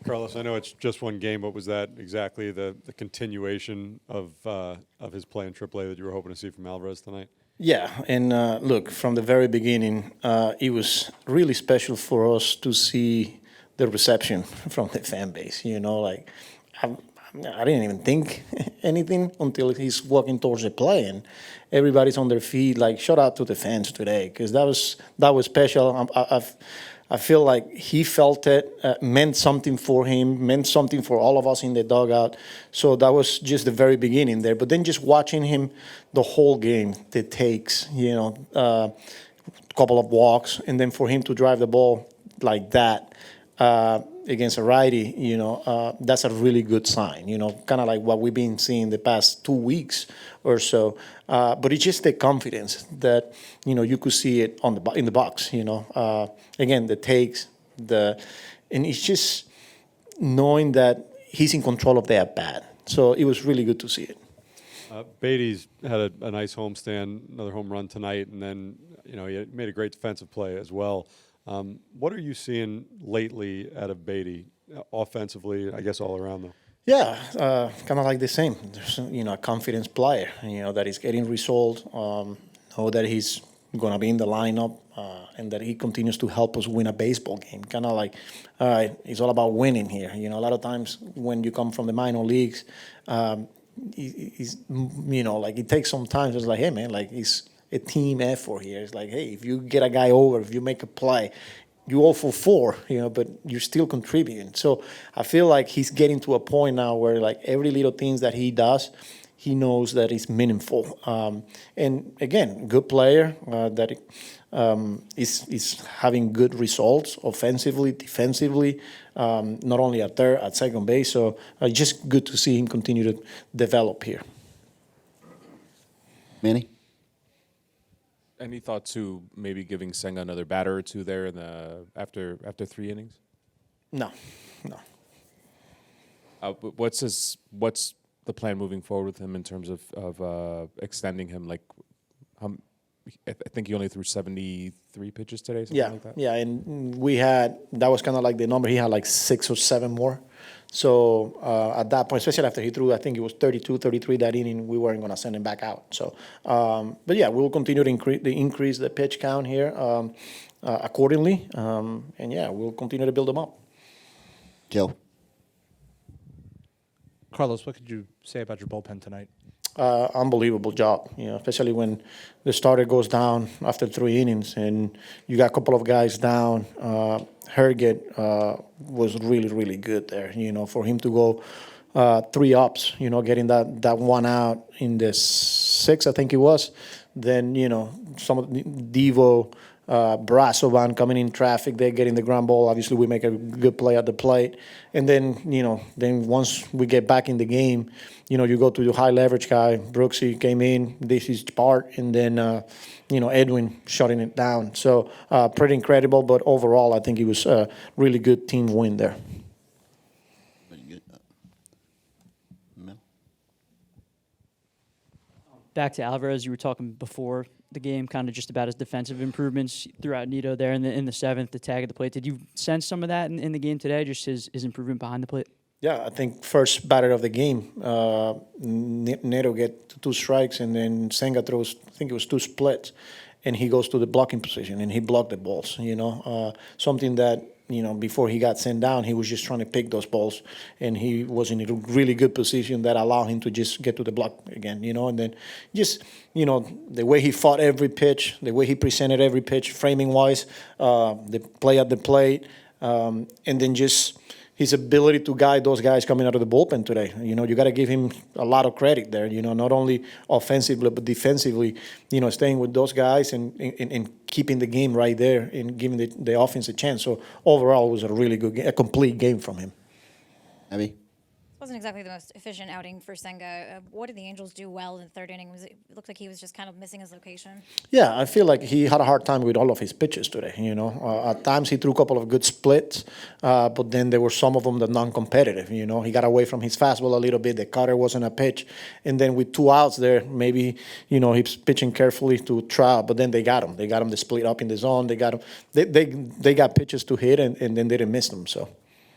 Carlos, I know it's just one game, but was that exactly the continuation of his play in AAA that you were hoping to see from Alvarez tonight? Yeah, and look, from the very beginning, it was really special for us to see the reception from the fan base. I, I didn't even think anything until he's walking towards the play, and everybody's on their feet. Like, shout out to the fans today, because that was special. I feel like he felt it, meant something for him, meant something for all of us in the dugout. So that was just the very beginning there. But then just watching him the whole game, the takes, couple of walks, and then for him to drive the ball like that against a righty, that's a really good sign. Kind of like what we've been seeing the past 2 weeks or so. But it's just the confidence that you could see it in the box. Again, the takes, and it's just knowing that he's in control of the at bat. So it was really good to see it. Beatty's had a nice homestand, another home run tonight, and then he made a great defensive play as well. What are you seeing lately out of Beatty, offensively, I guess all around though? Yeah, kind of like the same. There's, a confidence player, that is getting results, know that he's going to be in the lineup, and that he continues to help us win a baseball game. Kind of like, all right, it's all about winning here. A lot of times when you come from the minor leagues, like it takes some time. It's like, hey, man, like it's a team effort here. It's like, hey, if you get a guy over, if you make a play, you all for four, but you're still contributing. So I feel like he's getting to a point now where like every little things that he does, he knows that it's meaningful. And again, good player that is having good results offensively, defensively, not only at third, at second base. So just good to see him continue to develop here. Manny? Any thought to maybe giving Senga another batter or two there in after 3 innings? No. What's the plan moving forward with him in terms of extending him? Like, I think he only threw 73 pitches today, something like that. Yeah, and that was kind of like the number. He had like 6 or 7 more. So at that point, especially after he threw, I think it was 32, 33 that inning, we weren't going to send him back out. So, but yeah, we'll continue to increase the pitch count here accordingly. And yeah, we'll continue to build them up. Joe? Carlos, what could you say about your bullpen tonight? Unbelievable job, especially when the starter goes down after 3 innings and you got a couple of guys down. Herget was really, really good there, for him to go 3 ups, getting that one out in the 6th, I think it was. Then, some of Devo, Brasovan coming in traffic, they're getting the ground ball. Obviously, we make a good play at the plate. And then, then once we get back in the game, you go to the high leverage guy. Brooksy came in, this is part, and then, Edwin shutting it down. So pretty incredible, but overall, I think it was a really good team win there. Very good. Mel? Back to Alvarez, you were talking before the game, kind of just about his defensive improvements throughout Nito there in the 7th, the tag at the plate. Did you sense some of that in the game today, just his improvement behind the plate? Yeah, I think first batter of the game, Neto get 2 strikes, and then Senga throws, I think it was 2 splits, and he goes to the blocking position, and he blocked the balls, something that, before he got sent down, he was just trying to pick those balls, and he was in a really good position that allowed him to just get to the block again, and then just, the way he fought every pitch, the way he presented every pitch, framing-wise, the play at the plate, and then just his ability to guide those guys coming out of the bullpen today. You got to give him a lot of credit there, not only offensively, but defensively, staying with those guys and keeping the game right there and giving the offense a chance. So overall, it was a really good game, a complete game from him. Abby? Wasn't exactly the most efficient outing for Senga. What did the Angels do well in the 3rd inning? It looked like he was just kind of missing his location. Yeah, I feel like he had a hard time with all of his pitches today. At times he threw a couple of good splits, but then there were some of them that non-competitive. He got away from his fastball a little bit. The cutter wasn't a pitch, and then with 2 outs there, maybe he's pitching carefully to try, but then they got him. They got him to split up in the zone. They got him. They got pitches to hit, and then they didn't miss them. So.